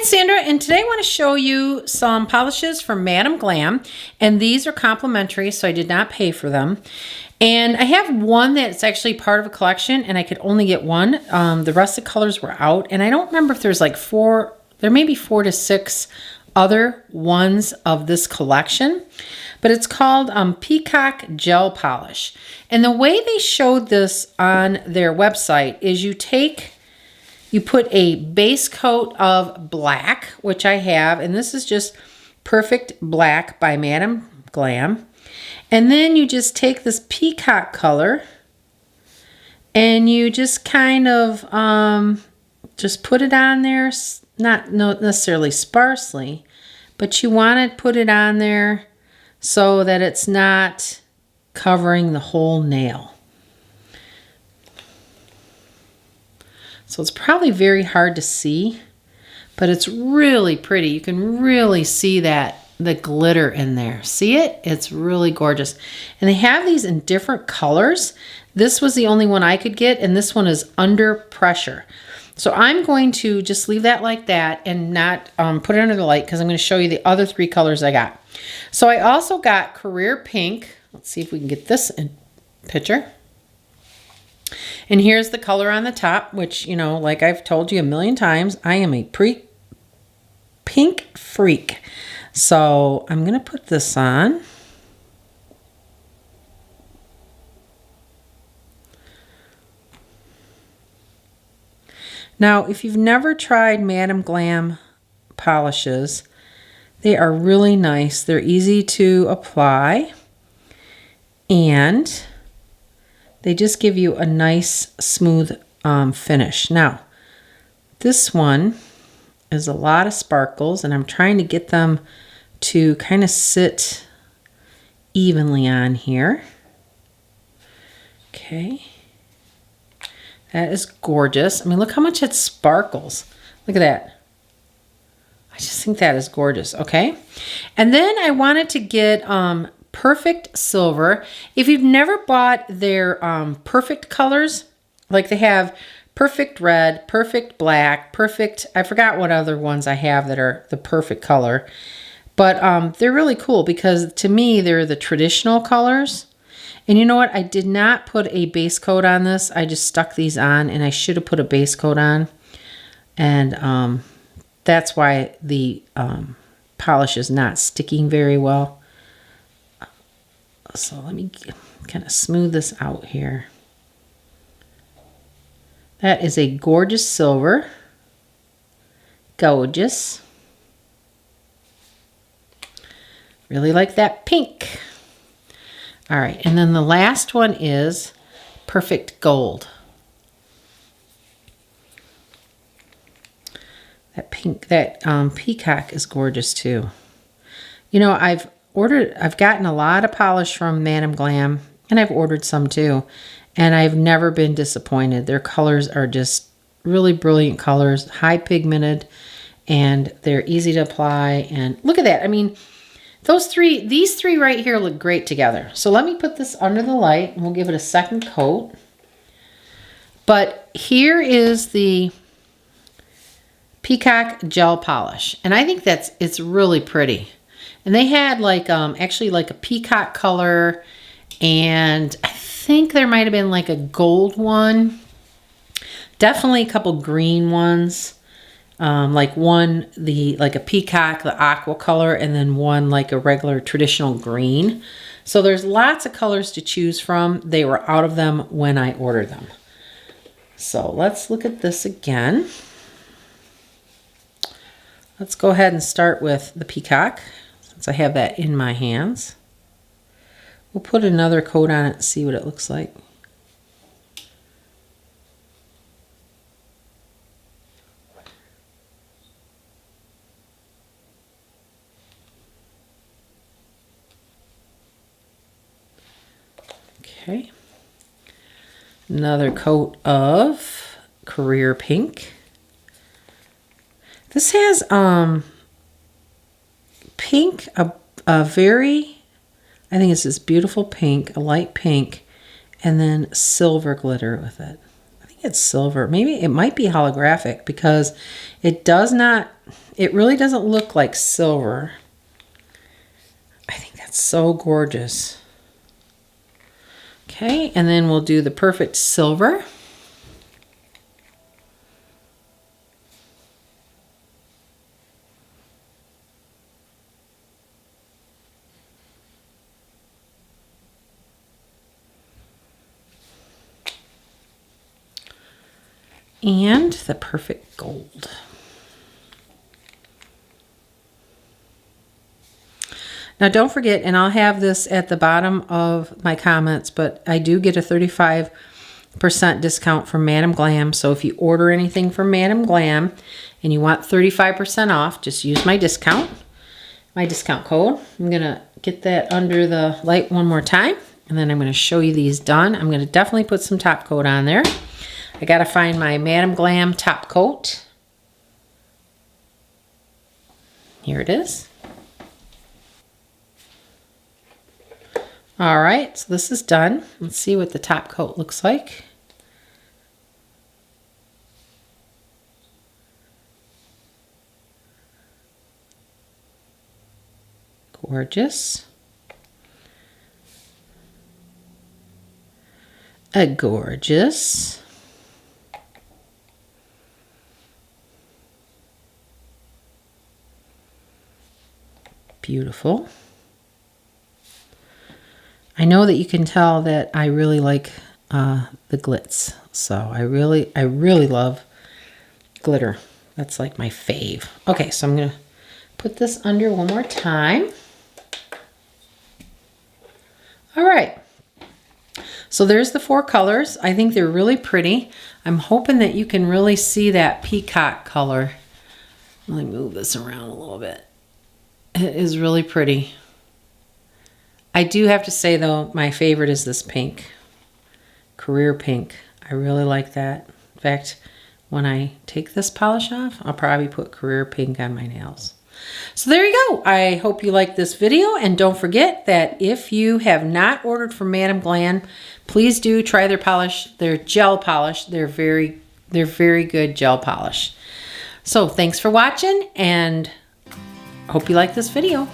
it's Sandra, and today I want to show you some polishes from Madam Glam, and these are complimentary, so I did not pay for them. And I have one that's actually part of a collection, and I could only get one. The rest of the colors were out, and I don't remember if there's like there may be 4 to 6 other ones of this collection, but it's called Peacock Gel Polish. And the way they showed this on their website is you put a base coat of black, which I have, and this is just Perfect Black by Madam Glam. And then you just take this peacock color and you just kind of just put it on there, not necessarily sparsely, but you want to put it on there so that it's not covering the whole nail. So it's probably very hard to see, but it's really pretty. You can really see the glitter in there. See it? It's really gorgeous. And they have these in different colors. This was the only one I could get, and this one is Under Pressure. So I'm going to just leave that like that and not put it under the light because I'm going to show you the other 3 colors I got. So I also got Career Pink. Let's see if we can get this in picture. And here's the color on the top, which, you know, like I've told you a million times, I am a pink freak. So I'm going to put this on. Now, if you've never tried Madam Glam polishes, they are really nice. They're easy to apply, and they just give you a nice, smooth finish. Now, this one is a lot of sparkles, and I'm trying to get them to kind of sit evenly on here. Okay. That is gorgeous. I mean, look how much it sparkles. Look at that. I just think that is gorgeous. Okay. And then I wanted to get Perfect Silver. If you've never bought their perfect colors, like they have Perfect Red, Perfect Black, Perfect, I forgot what other ones I have that are the perfect color. But they're really cool because to me, they're the traditional colors. And you know what? I did not put a base coat on this. I just stuck these on, and I should have put a base coat on. And that's why the polish is not sticking very well. So let me kind of smooth this out here. That is a gorgeous silver. Gorgeous. Really like that pink. All right, and then the last one is Perfect Gold. That pink, that peacock is gorgeous too. You know, I've gotten a lot of polish from Madam Glam, and I've ordered some too, and I've never been disappointed. Their colors are just really brilliant colors, high pigmented, and they're easy to apply. And look at that. I mean, these three right here look great together. So let me put this under the light, and we'll give it a second coat. But here is the Peacock Gel Polish, and I think it's really pretty. And they had like actually like a peacock color, and I think there might have been like a gold one. Definitely a couple green ones. Like one, like a peacock, the aqua color, and then one like a regular traditional green. So there's lots of colors to choose from. They were out of them when I ordered them. So let's look at this again. Let's go ahead and start with the peacock, since I have that in my hands. We'll put another coat on it and see what it looks like. Okay, another coat of Career Pink. This has pink, a very, I think it's this beautiful pink, a light pink, and then silver glitter with it. I think it's silver. Maybe it might be holographic because it does not, it really doesn't look like silver. I think that's so gorgeous. Okay, and then we'll do the perfect silver. And the perfect gold. Now don't forget, and I'll have this at the bottom of my comments, but I do get a 35% discount from Madam Glam. So if you order anything from Madam Glam and you want 35% off, just use my discount code. I'm gonna get that under the light one more time, and then I'm gonna show you these done. I'm gonna definitely put some top coat on there. I gotta find my Madam Glam top coat. Here it is. All right, so this is done. Let's see what the top coat looks like. Gorgeous. Gorgeous. Beautiful. I know that you can tell that I really like the glitz. So I really love glitter. That's like my fave. Okay, so I'm gonna put this under one more time. All right. So there's the 4 colors. I think they're really pretty. I'm hoping that you can really see that peacock color. Let me move this around a little bit. It is really pretty. I do have to say though, my favorite is this pink. Career pink. I really like that. In fact, when I take this polish off, I'll probably put career pink on my nails. So there you go. I hope you liked this video, and don't forget that if you have not ordered from Madam Glam, please do try their polish, their gel polish. They're very good gel polish. So thanks for watching, and hope you like this video.